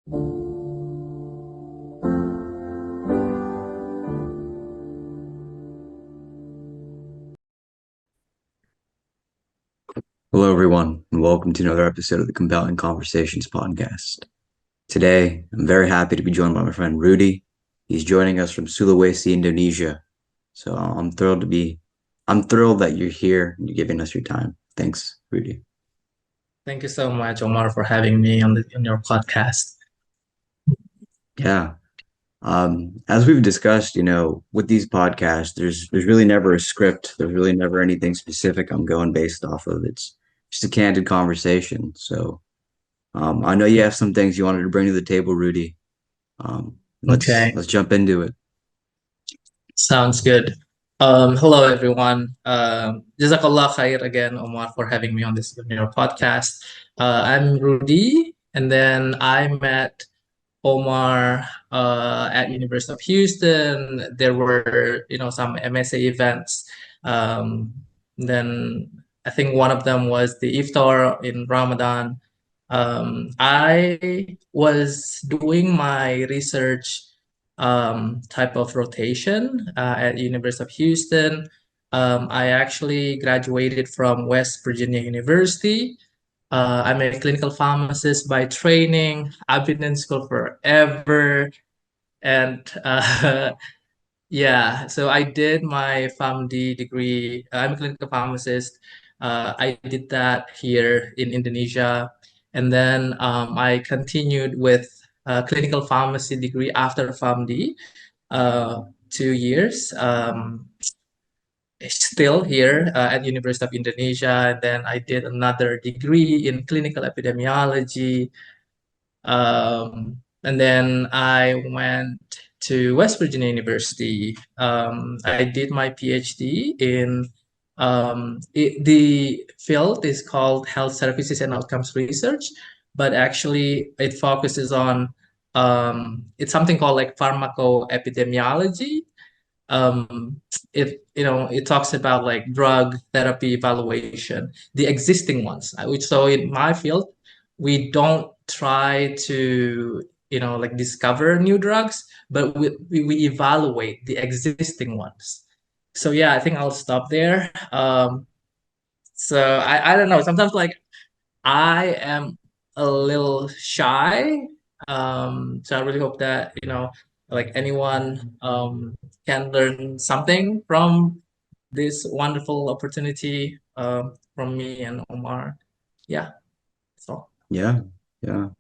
Hello, everyone, and welcome to another episode of the Compelling Conversations podcast. Today, I'm very happy to be joined by my friend Rudy. He's joining us from Sulawesi, Indonesia. So I'm thrilled that you're here and you're giving us your time. Thanks, Rudy. Thank you so much, Omar, for having me on your podcast. Yeah. As we've discussed, with these podcasts, there's really never a script. There's really never anything specific I'm going based off of. It's just a candid conversation. So, I know you have some things you wanted to bring to the table, Rudy. Let's Okay, let's jump into it. sounds good. Hello, everyone. Jazakallah khair again, Omar, for having me on your podcast. I'm Rudy, and then I met Omar at University of Houston. There were, some MSA events. Um, then I think one of them was the iftar in Ramadan. I was doing my research type of rotation at University of Houston. I actually graduated from West Virginia University. I'm a clinical pharmacist by training. I've been in school forever. And yeah, so I did my PharmD degree. I'm a clinical pharmacist. I did that here in Indonesia. And then I continued with clinical pharmacy degree after PharmD, 2 years. Still here at University of Indonesia. And then I did another degree in clinical epidemiology. And then I went to West Virginia University. I did my PhD in the field is called health services and outcomes research, but actually it focuses on it's something called like pharmacoepidemiology. um it talks about like drug therapy evaluation, the existing ones, which so in my field we don't try to like discover new drugs, but we evaluate the existing ones. So yeah, I think I'll stop there. So I don't know, sometimes like I am a little shy. So I really hope that, like anyone can learn something from this wonderful opportunity from me and Omar. Yeah, so Yeah, yeah.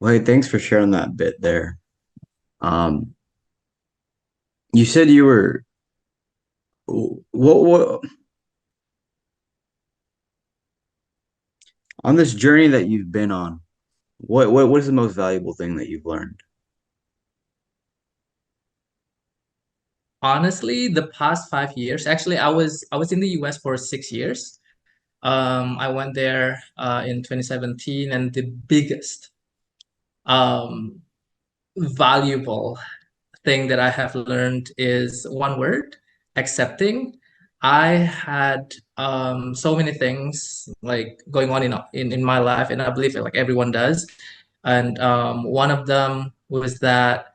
Well, hey, thanks for sharing that bit there. Um, you said you were what on this journey that you've been on. What is the most valuable thing that you've learned? honestly, the past 5 years, actually, I was in the US for 6 years. I went there in 2017, and the biggest um, valuable thing that I have learned is one word: accepting. I had so many things like going on in my life, and I believe like everyone does. And one of them was that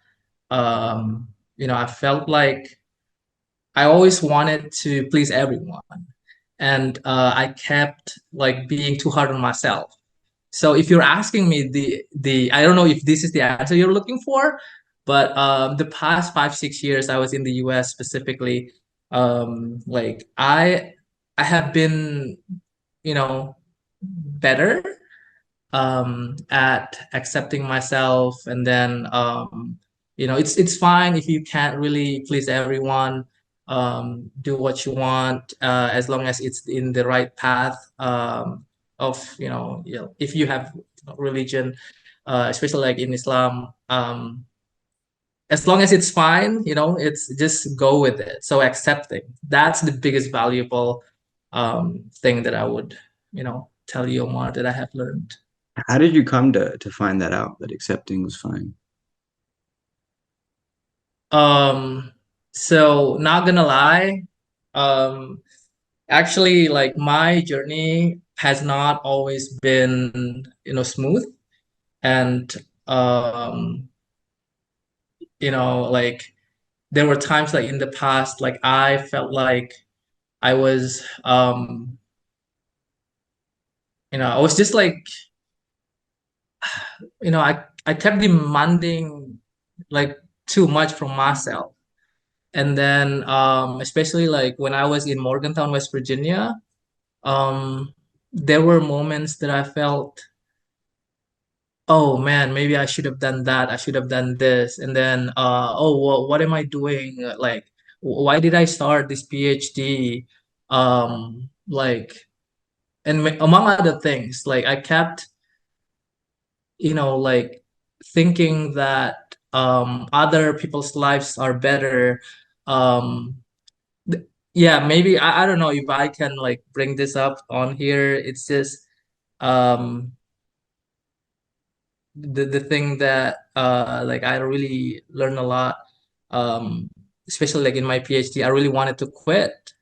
I felt like I always wanted to please everyone, and I kept like being too hard on myself. So if you're asking me the I don't know if this is the answer you're looking for, but the past 5 6 years I was in the U.S. specifically, like I have been, better at accepting myself, and then it's fine if you can't really please everyone. Do what you want as long as it's in the right path of if you have religion, especially like in Islam. As long as it's fine, it's just go with it. So accepting, that's the biggest valuable thing that I would tell you, Omar, that I have learned. How did you come to find that out that accepting was fine? Um, so not gonna lie, um, actually, like my journey has not always been, smooth. And like there were times like in the past, like I felt like I was, I was just like, I kept demanding like too much from myself. And then, especially like when I was in Morgantown, West Virginia, there were moments that I felt, oh man, maybe I should have done that. I should have done this. And then, oh, well, what am I doing? Like, why did I start this PhD? Like, and among other things, like I kept, like thinking that other people's lives are better. Um, yeah, maybe I don't know if I can like bring this up on here. It's just um the thing that like I really learned a lot, especially like in my PhD. I really wanted to quit.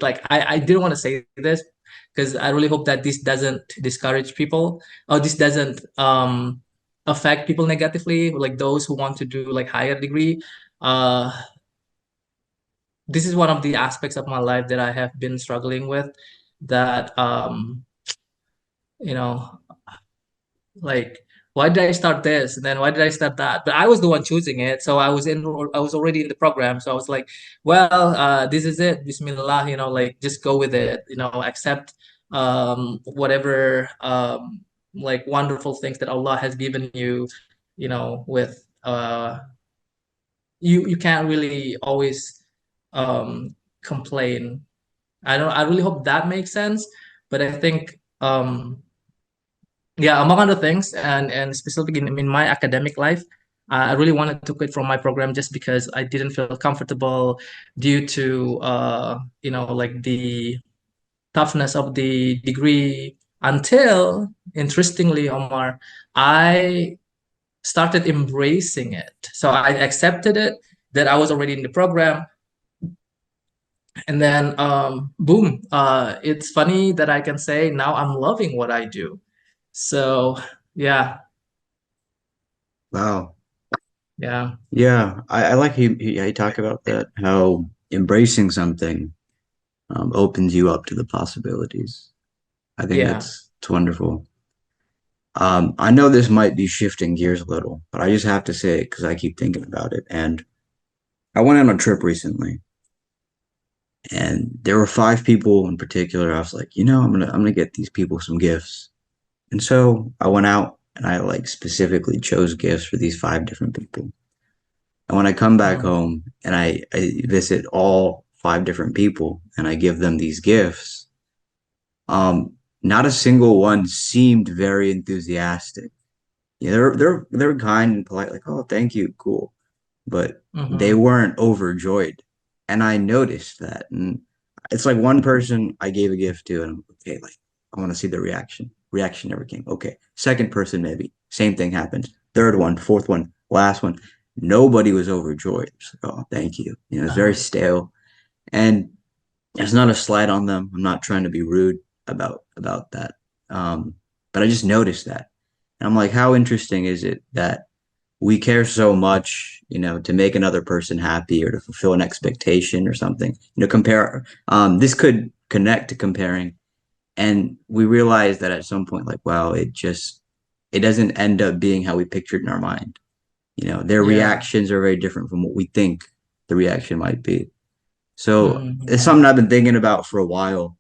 Like I didn't want to say this because I really hope that this doesn't discourage people, or this doesn't affect people negatively, like those who want to do like higher degree. uh this is one of the aspects of my life that I have been struggling with, that you know like, why did I start this and then why did I start that? But I was the one choosing it, so I was already in the program, so I was like, well, this is it, Bismillah, like just go with it, accept whatever like wonderful things that Allah has given you, with you can't really always complain. I really hope that makes sense. But I think yeah, among other things, and specifically in my academic life, I really wanted to quit from my program just because I didn't feel comfortable due to like the toughness of the degree, until interestingly, Omar, I started embracing it. So I accepted it, that I was already in the program, and then boom, it's funny that I can say now I'm loving what I do. So yeah. Wow. Yeah, Yeah, I like how you talk about that, how embracing something opens you up to the possibilities. I think yeah. that's wonderful. I know this might be shifting gears a little, but I just have to say it because I keep thinking about it. And I went on a trip recently, and there were five people in particular. I was like, I'm gonna get these people some gifts. And so I went out and I like specifically chose gifts for these five different people. And when I come back Mhm. home and I visit all five different people and I give them these gifts, um, not a single one seemed very enthusiastic. Yeah, they're kind and polite, like, oh, thank you, cool. But they Mhm. weren't overjoyed. And I noticed that. And it's like one person I gave a gift to, and I'm okay, like, I want to see the reaction. Reaction never came. Okay. Second person, maybe. Same thing happens. Third one, fourth one, last one. Nobody was overjoyed. It's like, oh, thank you. It's very Uh-huh. stale. And it's not a slight on them. I'm not trying to be rude about that. Um, but I just noticed that. And I'm like, how interesting is it that we care so much, to make another person happy or to fulfill an expectation or something, compare. This could connect to comparing. And we realize that at some point, like, wow, it doesn't end up being how we pictured in our mind. Their Yeah. reactions are very different from what we think the reaction might be. So Mhm. it's something I've been thinking about for a while.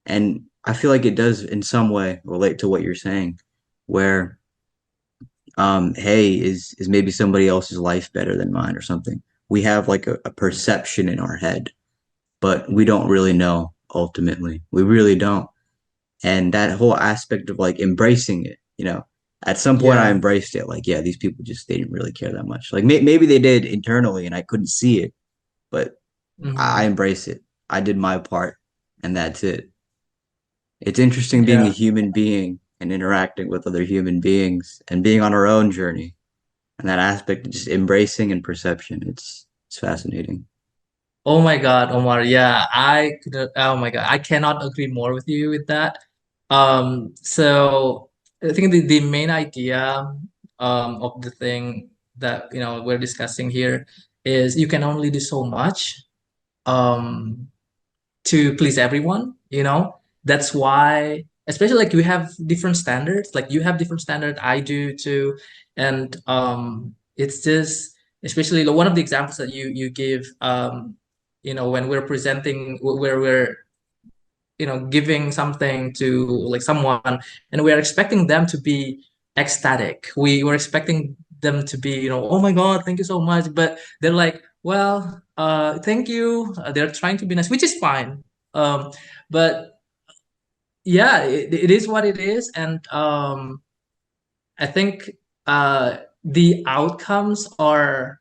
And I feel like it does in some way relate to what you're saying, where hey, is maybe somebody else's life better than mine or something. We have like a perception in our head, but we don't really know ultimately. We really don't. And that whole aspect of like embracing it, at some point I Yeah. embraced it. Like, yeah, these people just, they didn't really care that much. Like maybe they did internally and I couldn't see it, but I Mhm. embrace it. I did my part and that's it. It's interesting being a Yeah. human being and interacting with other human beings and being on our own journey, and that aspect of just embracing and perception. It's fascinating. Oh my God, Omar. Yeah, oh my God, I cannot agree more with you with that. So I think the main idea of the thing that we're discussing here is you can only do so much um, to please everyone. That's why, especially like we have different standards. Like you have different standard, I do too, and it's just especially one of the examples that you give. When we're presenting, where we're giving something to like someone, and we are expecting them to be ecstatic. We were expecting them to be, oh my God, thank you so much. But they're like, well, thank you. They're trying to be nice, which is fine. But yeah, it is what it is. And I think the outcomes are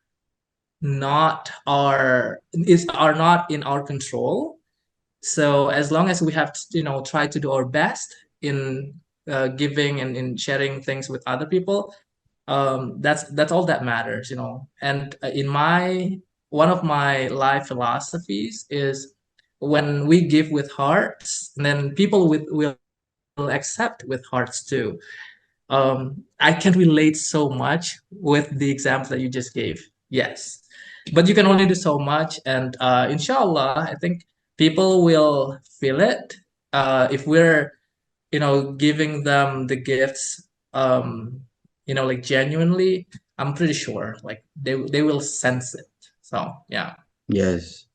not in our control. So as long as we have to, try to do our best in giving and in sharing things with other people, that's all that matters. And in my one of my life philosophies is when we give with hearts, then people will accept with hearts too. I can relate so much with the example that you just gave. Yes, but you can only do so much, and inshallah, I think people will feel it if we're, giving them the gifts, like genuinely. I'm pretty sure, like they will sense it. So yeah. Yes.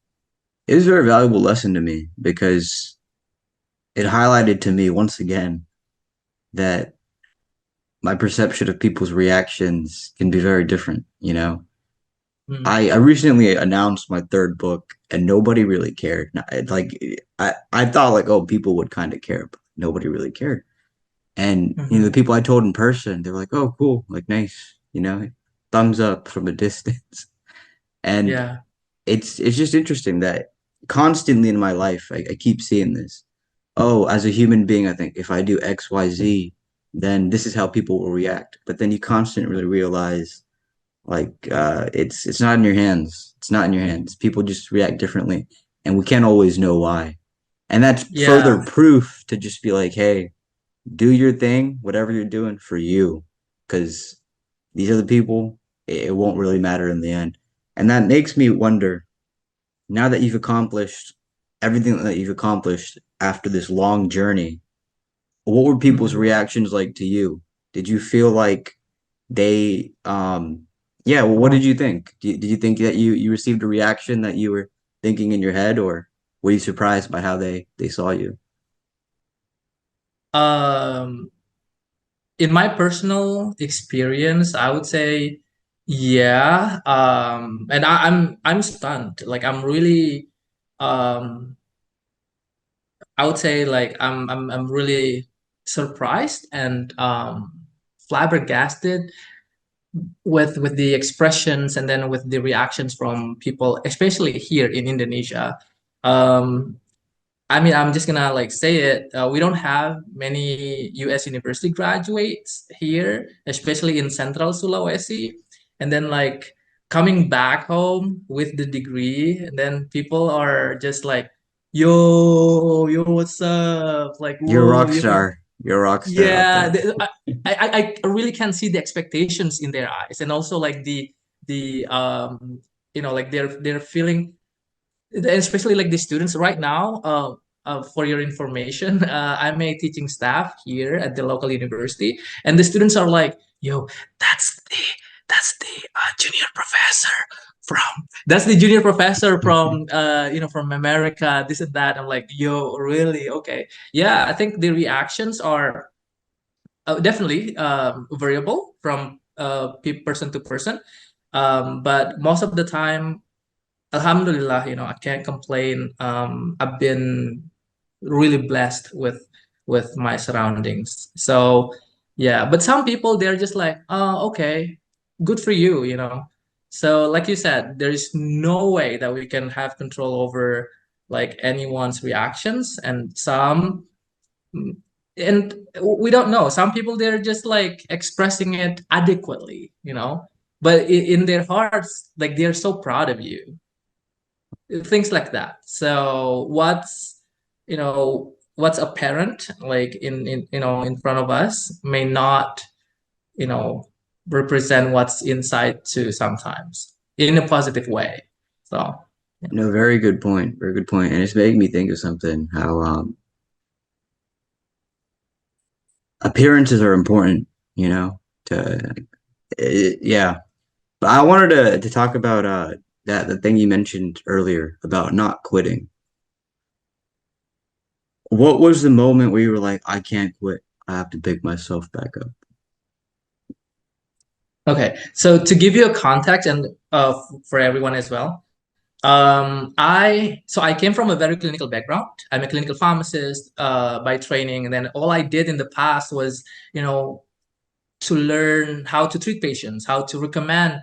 It was a very valuable lesson to me because it highlighted to me once again that my perception of people's reactions can be very different. Mm, I recently announced my third book and nobody really cared. Like I thought like, oh, people would kind of care, but nobody really cared. And the mhm. people I told in person, they were like, "Oh, cool, like nice, thumbs up from a distance." And Yeah, it's just interesting that constantly in my life, I keep seeing this. Oh, as a human being, I think if I do X, Y, Z, then this is how people will react. But then you constantly realize, like, it's not in your hands. It's not in your hands. People just react differently, and we can't always know why. And that's further yeah, proof to just be like, hey, do your thing, whatever you're doing for you, because these other people, it won't really matter in the end. And that makes me wonder, now that you've accomplished everything that you've accomplished after this long journey, what were people's mhm. reactions like to you? Did you feel like they, yeah, well, what did you think? Did you think that you received a reaction that you were thinking in your head, or were you surprised by how they saw you? Um, in my personal experience, I would say, yeah. And I'm stunned. Like I'm really, um, I would say like I'm really surprised and flabbergasted with the expressions and then with the reactions from people, especially here in Indonesia. Um, I mean, I'm just gonna like say it. We don't have many U.S. university graduates here, especially in Central Sulawesi. And then like coming back home with the degree, and then people are just like, "Yo, yo, what's up?" Like, You're a "Whoa, rock you know." star. You're a rock star out Yeah, there. I really can see the expectations in their eyes, and also like the like they're feeling, and especially like the students right now. For your information, I'm a teaching staff here at the local university, and the students are like, "Yo, that's the junior professor from America, this and that." I'm like, "Yo, really? Okay, yeah." I think the reactions are definitely variable from person to person, but most of the time, Alhamdulillah, I can't complain. I've been really blessed with my surroundings. So yeah, but some people they're just like, oh, okay, good for you. So like you said, there is no way that we can have control over like anyone's reactions, and and we don't know. Some people they're just like expressing it adequately, but in their hearts, like they're so proud of you, things like that. So what's apparent like in front of us may not you know represent what's inside too sometimes in a positive way. So yeah. No, very good point. Very good point. And it's making me think of something, how appearances are important, you know, to yeah. But I wanted to talk about that the thing you mentioned earlier about not quitting. What was the moment where you were like, I can't quit. I have to pick myself back up. Okay, so to give you a context and for everyone as well, I came from a very clinical background. I'm a clinical pharmacist by training, and then all I did in the past was, you know, to learn how to treat patients, how to recommend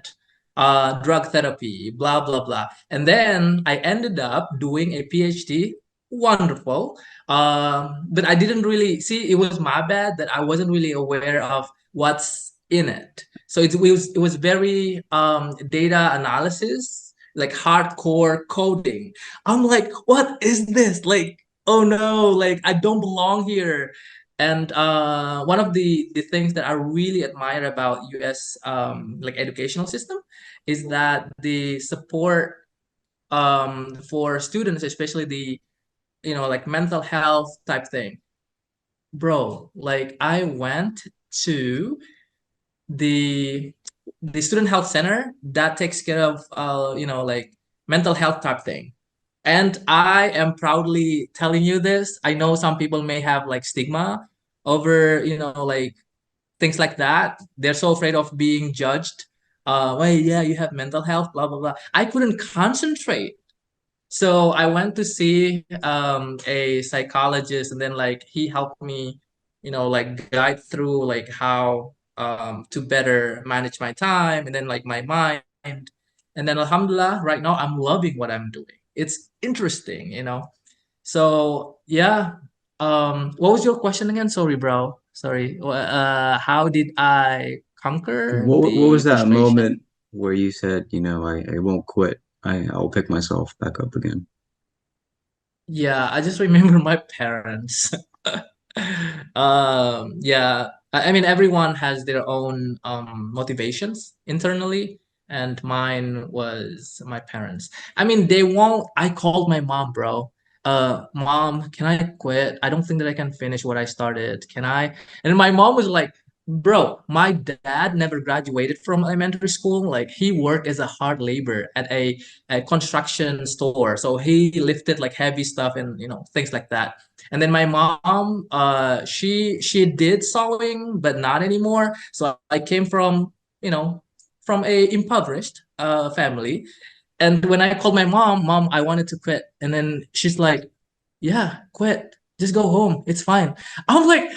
drug therapy, blah, blah, blah. And then I ended up doing a PhD. Wonderful. But I didn't really see it was my bad that I wasn't really aware of what's in it. So it was very data analysis, like hardcore coding. I'm like, what is this? Like, oh no, like I don't belong here. And one of the things that I really admire about U.S. Like educational system is that the support for students, especially the like mental health type thing. Bro, like I went to the the student health center that takes care of like mental health type thing. And I am proudly telling you this. I know some people may have like stigma over, like things like that. They're so afraid of being judged. Well, yeah, you have mental health, blah blah blah. I couldn't concentrate, so I went to see a psychologist, and then like he helped me, like guide through like how to better manage my time and then like my mind. And then Alhamdulillah, right now I'm loving what I'm doing. It's interesting. So yeah. What was your question again? Sorry, bro. Sorry. How did I conquer What the was that frustration? moment where you said, I won't quit. I'll pick myself back up again. Yeah, I just remember my parents. Yeah, I mean, everyone has their own motivations internally, and mine was my parents. I mean, they won't. I called my mom, bro. Mom, can I quit? I don't think that I can finish what I started. Can I? And my mom was like, bro, my dad never graduated from elementary school. Like, he worked as a hard labor at a construction store. So he lifted like heavy stuff and things like that. And then my mom, she did sewing, but not anymore. So I came you know, from a impoverished family. And when I called my mom, mom, I wanted to quit. And then she's like, yeah, quit. Just go home. It's fine. I'm like,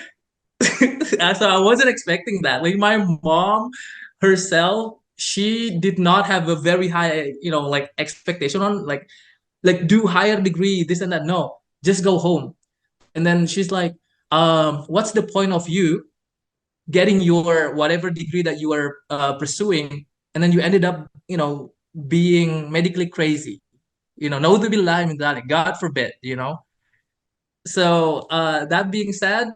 so I wasn't expecting that. Like my mom herself, she did not have a very high, like expectation on like do higher degree, this and that. No, just go home. And then she's like, what's the point of you getting your whatever degree that you are pursuing, and then you ended up, being medically crazy. Naudzubillah min dhalik, God forbid. So that being said,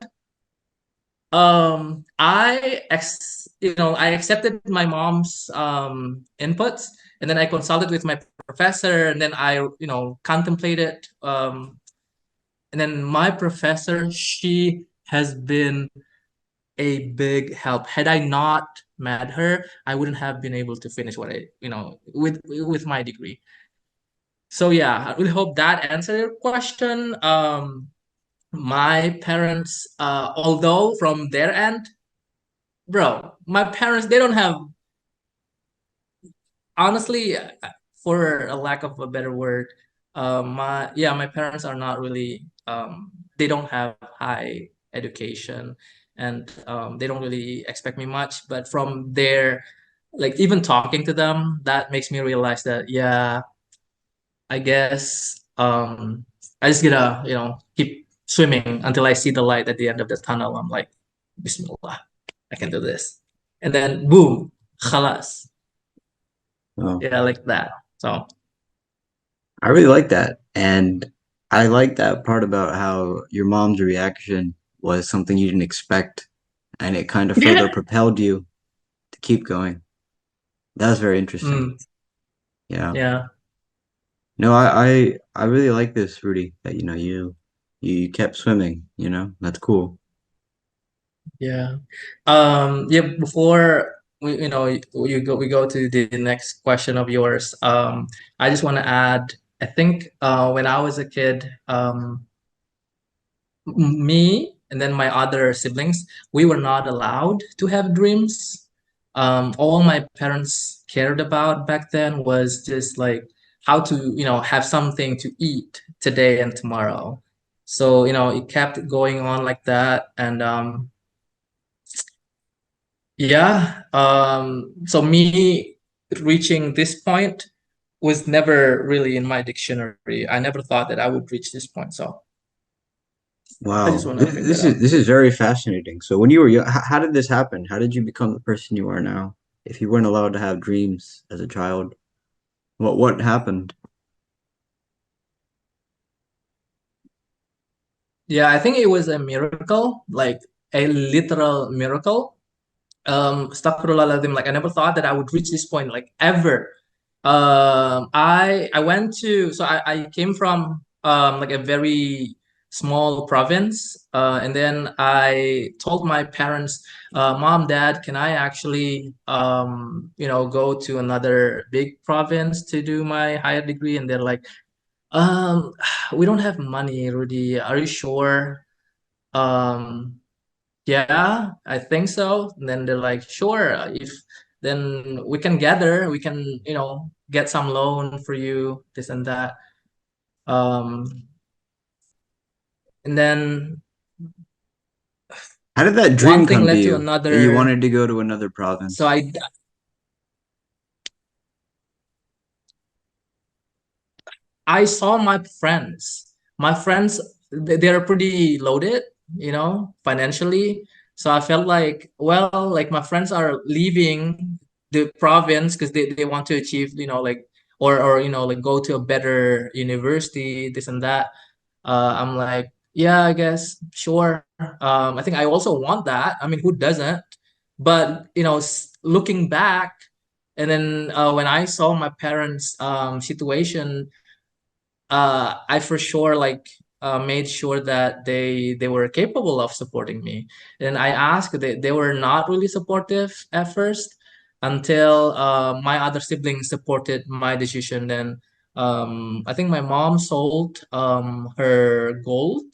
I accepted my mom's inputs, and then I consulted with my professor, and then I contemplated, and then my professor, she has been a big help. Had I not met her, I wouldn't have been able to finish what I with my degree. So yeah, I really hope that answered your question. My parents, although from their end, bro, my parents, they don't have, honestly, for a lack of a better word, my parents are not really, they don't have high education, and they don't really expect me much. But from their, like even talking to them, that makes me realize that, yeah, I guess I just gotta keep swimming until I see the light at the end of the tunnel. I'm like, Bismillah, I can do this, and then boom, khalas. Oh, Yeah, like that. So I really like that. And I like that part about how your mom's reaction was something you didn't expect, and it kind of further propelled you to to keep going. That was very interesting. Mm, Yeah. yeah. No, I really like this, Rudy, that you kept swimming, That's cool. Yeah. Yeah, before we go to the next question of yours. I just want to add, I think when I was a kid, me and then my other siblings, we were not allowed to have dreams. All my parents cared about back then was just like how to, have something to eat today and tomorrow. So, it kept going on like that. And yeah. So me reaching this point was never really in my dictionary. I never thought that I would reach this point. So I just Wow. want to This, bring that this is up. this is very fascinating. So when you were young, how did this happen? How did you become the person you are now? If you weren't allowed to have dreams as a child, what happened? Yeah, I think it was a miracle, like a literal miracle. Astaghfirullahaladzim, like I never thought that I would reach this point, like ever. I went to so I came from like a very small province, and then I told my parents, Mom, Dad, can I actually go to another big province to do my higher degree? And they're like, we don't have money, Rudy. Are you sure? Um, yeah, I think so. And then they're like, sure, if then we can gather, we can, get some loan for you, this and that. Um, and then How did that dream one thing come to led to you that you another. wanted to go to another So province? I saw my friends. My friends, they're pretty loaded, financially. So I felt like, well, like my friends are leaving the province because they want to achieve, like, or like go to a better university, this and that. I'm like, yeah, I guess, sure. I think I also want that. I mean, who doesn't? But looking back, and then when I saw my parents' situation, I for sure like made sure that they were capable of supporting me. And I asked, they were not really supportive at first until my other siblings supported my decision. Then I think my mom sold her gold,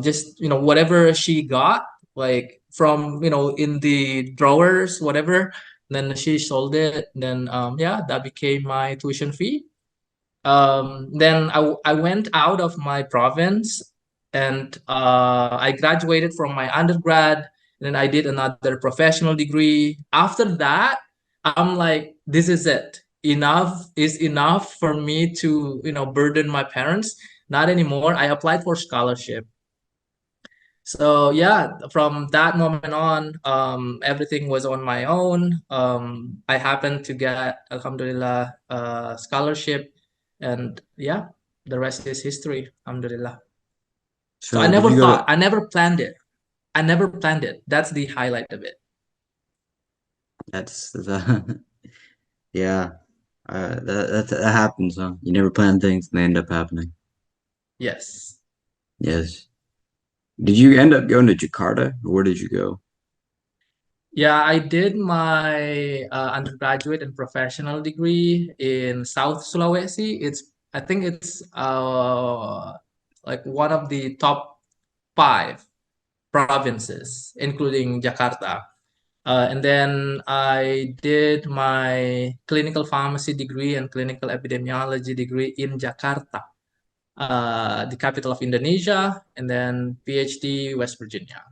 just whatever she got, like from in the drawers, whatever. Then she sold it. Then yeah, that became my tuition fee. Then I went out of my province, and I graduated from my undergrad, and then I did another professional degree. After that, I'm like, this is it. Enough is enough for me to, burden my parents. Not anymore. I applied for scholarship. So yeah, from that moment on, everything was on my own. I happened to get, Alhamdulillah, scholarship, and yeah, the rest is history, Alhamdulillah. So So did you go to I never planned it. I never planned it. That's the highlight of it. that's the yeah, that happens, huh? You never plan things and they end up happening. Yes. Yes. Did you end up going to Jakarta, or where did you go? Yeah, I did my undergraduate and professional degree in South Sulawesi. I think it's like one of the top five provinces, including Jakarta. And then I did my clinical pharmacy degree and clinical epidemiology degree in Jakarta, the capital of Indonesia, and then PhD West Virginia.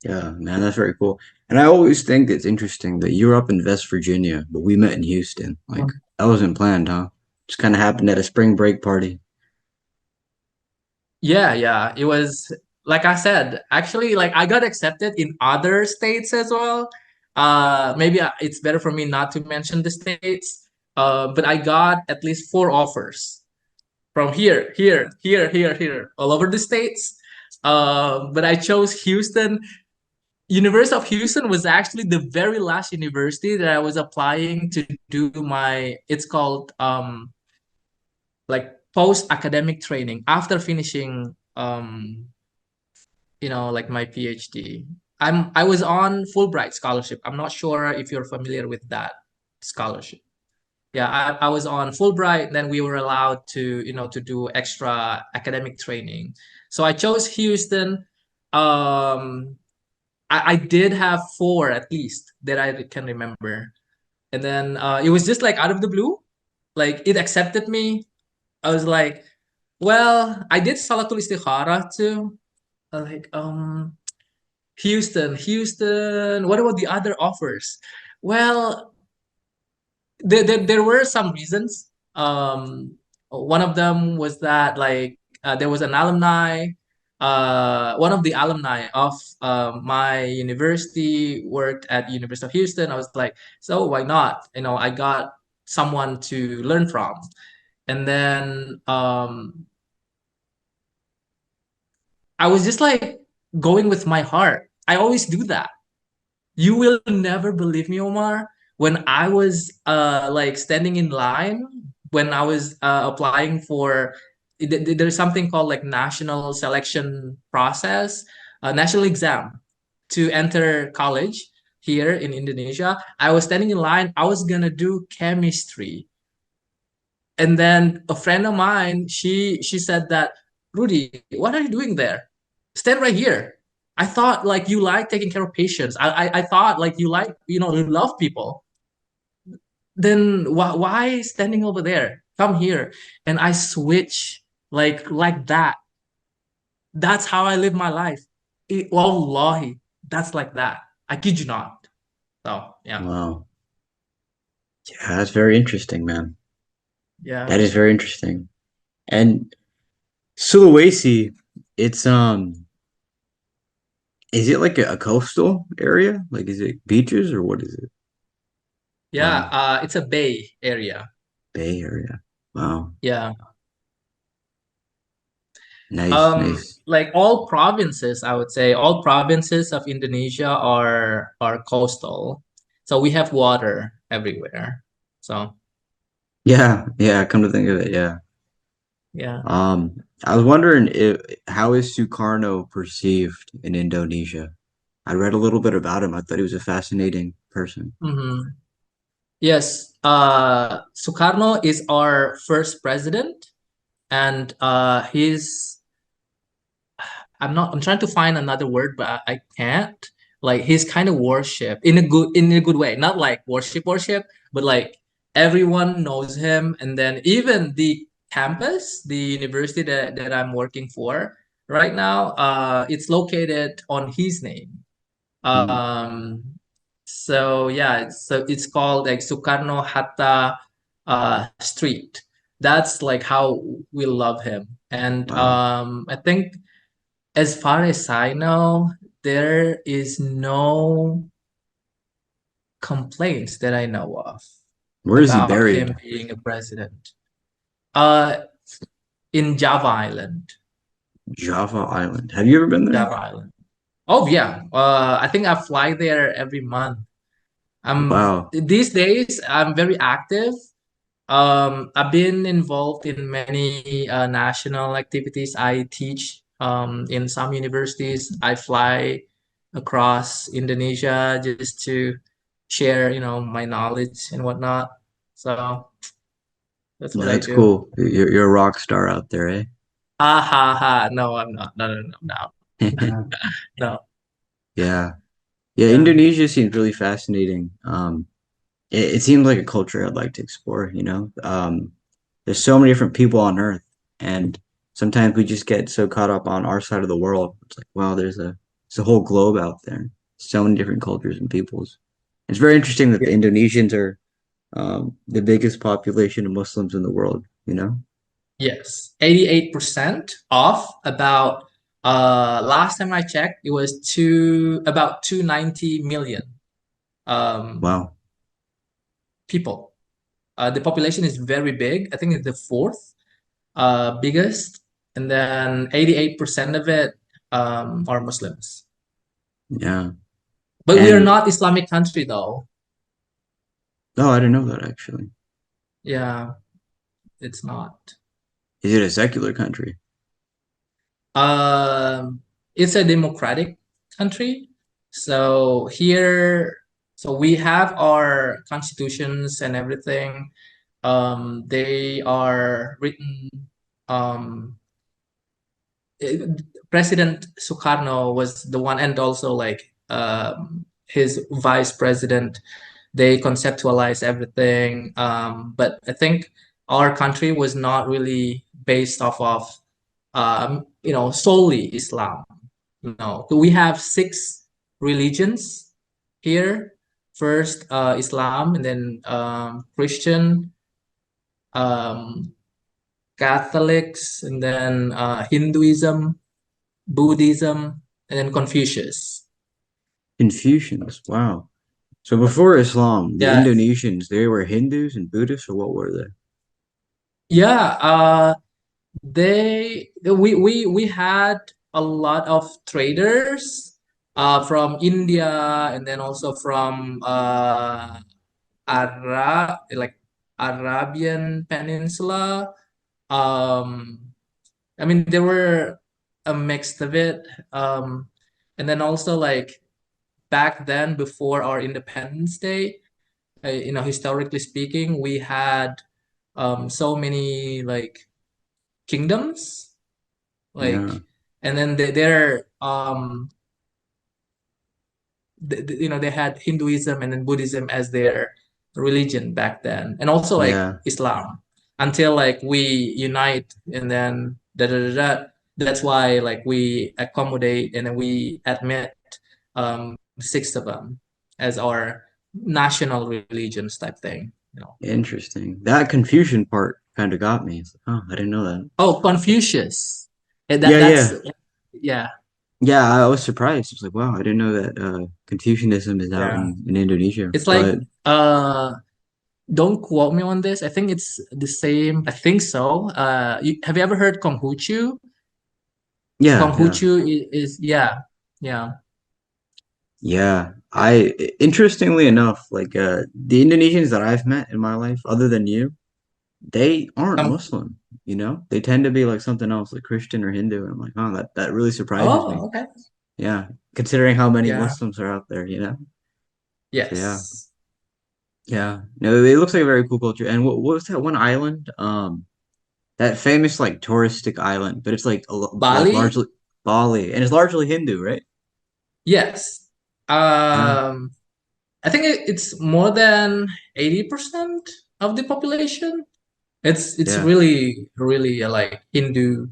Yeah, man, that's very cool. And I always think it's interesting that you're up in West Virginia, but we met in Houston. Like that wasn't planned, huh? Just kind of happened at a spring break party. Yeah, yeah. It was like I said, actually, like I got accepted in other states as well. Maybe it's better for me not to mention the states. But I got at least four offers from here, all over the states. But I chose Houston. University of Houston was actually the very last university that I was applying to do my, it's called like post academic training after finishing like my PhD. I was on Fulbright scholarship. I'm not sure if you're familiar with that scholarship. Yeah, I was on Fulbright, then we were allowed to do extra academic training. So I chose Houston. I did have four at least that I can remember. And then it was just like out of the blue, like it accepted me. I was like, well, I did Salatul Istikhara too. Like, Houston, what about the other offers? Well, there were some reasons. One of them was that like there was an alumni. One of the alumni of my university worked at University of Houston. I was like, so why not? I got someone to learn from, and then I was just like going with my heart. I always do that. You will never believe me, Omar. When I was like standing in line when I was applying for there's something called like national selection process, a national exam to enter college here in Indonesia. I was standing in line. I was gonna do chemistry, and then a friend of mine, she said that, Rudy, what are you doing there? Stand right here. I thought like you like taking care of patients. I thought like you like, you love people. Then why standing over there? Come here. And I switch like that. That's how I live my life. Wallahi, that's like that. I kid you not. So yeah. Wow. Yeah, that's very interesting, man. Yeah. That is very interesting. And Sulawesi, it's is it like a coastal area? Like is it beaches or what is it? Yeah. Wow. It's a bay area. Bay Area. Wow. Yeah. Nice, nice. Like all provinces, I would say all provinces of Indonesia are coastal. So we have water everywhere. So Yeah, yeah, come to think of it, yeah. yeah. I was wondering if how is Sukarno perceived in Indonesia? I read a little bit about him. I thought he was a fascinating person. Hmm. Yes. Sukarno is our first president, and I'm trying to find another word, but I can't. Like he's kind of worship in a good way, not like worship, but like everyone knows him, and then even the campus, the university that I'm working for right now, it's located on his name. Mm, Um, so yeah, so it's called like Sukarno Hatta Street. That's like how we love him, and wow. I think as far as I know, there is no complaints that I know of Where is he about him buried? being a president. Uh, in Java Island, Java Island. Have you ever been there? Java Island. Oh yeah, I think I fly there every month. Wow. These days I'm very active. I've been involved in many national activities. I teach in some universities. I fly across Indonesia just to share, my knowledge and whatnot. So that's what Yeah, I that's do. cool. You're a rock star out there, eh? Ha ha ha. No, I'm not. No, no, no, no. No. Yeah. Yeah, Yeah. Indonesia seems really fascinating. It seems like a culture I'd like to explore, you know? There's so many different people on Earth, and sometimes we just get so caught up on our side of the world. It's like, wow, there's a whole globe out there. So many different cultures and peoples. It's very interesting that the Indonesians are the biggest population of Muslims in the world, you know? Yes, 88% off. About last time I checked, it was about 290 million um Wow. people. The population is very big. I think it's the fourth biggest, and then 88% of it are Muslims. Yeah. But we are And not Islamic country though. oh, I didn't know that actually. Yeah, it's not. Is it a secular country? Um, it's a democratic country. So here, so we have our constitutions and everything. They are written. Um, President Sukarno was the one, and also like his vice president. They conceptualize everything. But I think our country was not really based off of solely Islam. No, we have six religions here. First, Islam, and then Christian, um, Catholics, and then Hinduism, Buddhism, and then Confucius. Confucians. Wow. So before Islam, the Yeah, Indonesians, they were Hindus and Buddhists, or what were they? yeah. We had a lot of traders from India, and then also from like Arabian Peninsula. Um, I mean, there were a mix of it. And then also like back then, before our Independence Day, historically speaking, we had so many like kingdoms, Yeah. like, and then they're they had Hinduism and then Buddhism as their religion back then, and also like Yeah. Islam, until like we unite, and then da da da da. That's why like we accommodate and then we admit six of them as our national religions type thing. Interesting. That Confucian part kind of got me. It's like, oh, I didn't know that. Oh, Confucius. Yeah, That's yeah. yeah, Yeah, I was surprised. I was like, wow, I didn't know that Confucianism is out yeah. in Indonesia. It's like But don't quote me on this. I think it's the same. I think so. Have you ever heard Konghuchu? yeah, yeah. Konghuchu is yeah, yeah. Yeah. I interestingly enough, like the Indonesians that I've met in my life, other than you, they aren't Um, Muslim, you know? They tend to be like something else, like Christian or Hindu. And I'm like, oh, that really surprises me. oh, okay. Yeah. Considering how many Yeah. Muslims are out there, you know? So yeah. Yes. Yeah. No, it looks like a very cool culture. And what was that one island? That famous like touristic island, but it's like Bali? largely Bali, and it's largely Hindu, right? Yes. Yeah. Um, I think it's more than 80% of the population. It's Yeah. really really like Hindu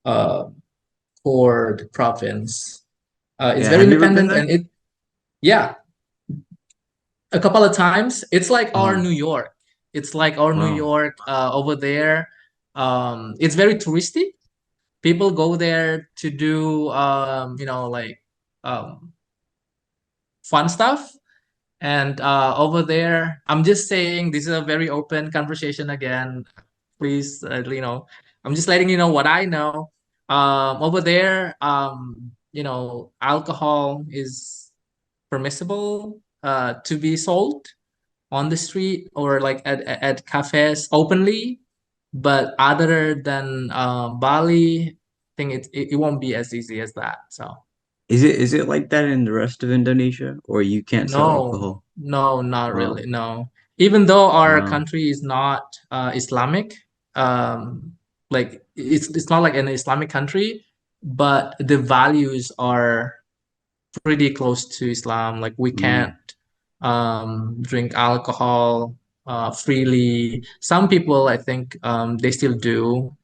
uh core province. It's Yeah. very Have you ever been independent, there? and yeah, a couple of times. It's like our Oh, New York. It's like our New wow. York over there. It's very touristy. People go there to do like um, fun stuff. And over there, I'm just saying this is a very open conversation again. Please, I'm just letting you know what I know. Over there, alcohol is permissible to be sold on the street or like at cafes openly. But other than Bali, I think it won't be as easy as that. So Is it like that in the rest of Indonesia, or you can't sell no, alcohol? no, not Wow. really. No, even though our Wow. country is not Islamic, like it's not like an Islamic country, but the values are pretty close to Islam. Like we can't Mm. drink alcohol freely. Some people, I think, they still do.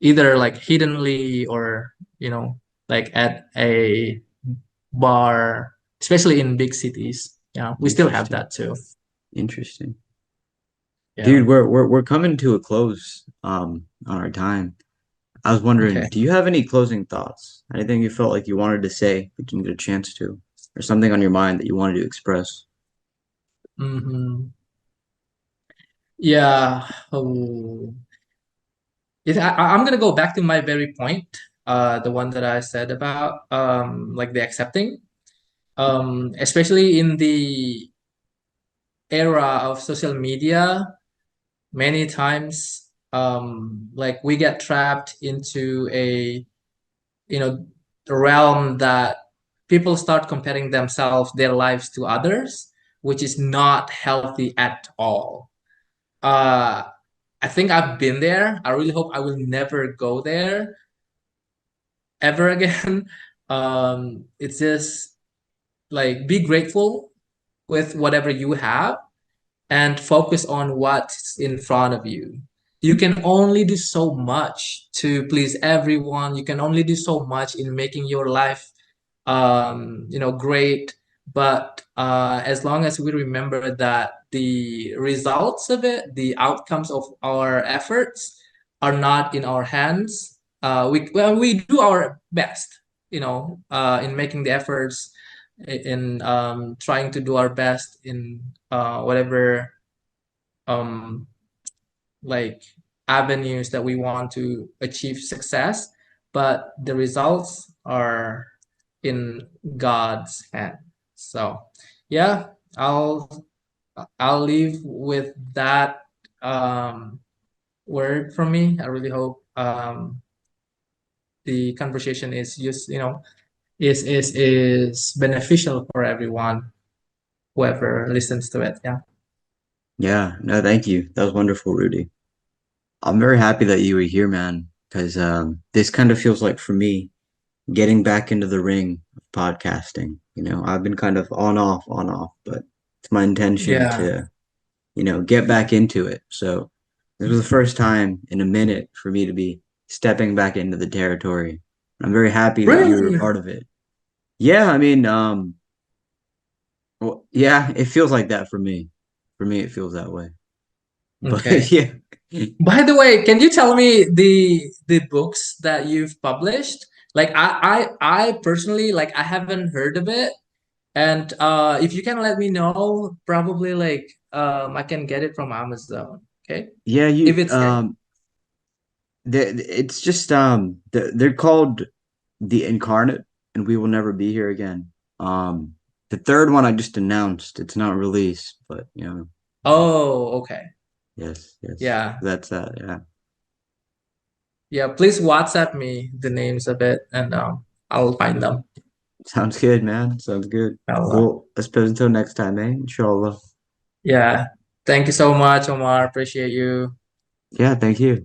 Either like hiddenly or like at a bar, especially in big cities. Yeah, we still have Interesting. that too. Interesting. Yeah. Dude, we're coming to a close on our time. I was wondering, Okay. do you have any closing thoughts? Anything you felt like you wanted to say but didn't get a chance to, or something on your mind that you wanted to express? Hmm. Yeah. Oh. I'm gonna go back to my very point, the one that I said about like the accepting. Especially in the era of social media, many times like we get trapped into a you know realm that people start comparing themselves, their lives to others, which is not healthy at all. uh I think I've been there. I really hope I will never go there ever again. It's just like be grateful with whatever you have and focus on what's in front of you. You can only do so much to please everyone. You can only do so much in making your life, great. But as long as we remember that the results of it, the outcomes of our efforts, are not in our hands, we do our best, in making the efforts, in trying to do our best in whatever um, like avenues that we want to achieve success, but the results are in God's hand. So, yeah, I'll I'll leave with that word from me. I really hope the conversation is just is beneficial for everyone, whoever listens to it. Yeah. Yeah, no, thank you. That was wonderful, Rudy. I'm very happy that you were here, man, because this kind of feels like for me getting back into the ring of podcasting. I've been kind of on off, but it's my intention Yeah. to, get back into it. So this was the first time in a minute for me to be stepping back into the territory. I'm very happy that you were a Really? part of it. Yeah, I mean, well, yeah, it feels like that for me. For me, it feels that way. But Okay. yeah, By the way, can you tell me the books that you've published? Like I personally, like, I haven't heard of it. And if you can let me know, probably like I can get it from Amazon. Okay. yeah, If you it's it's just they're called The Incarnate and We Will Never Be Here Again. The third one I just announced. It's not released, but Oh, okay. yes, yes. Yeah. That's that, yeah. Yeah, please WhatsApp me the names of it and I'll find them. Sounds good, man. Sounds good. I'll, Well, I suppose until next time, eh? Inshallah. yeah. Thank you so much, Omar. Appreciate you. Yeah, thank you.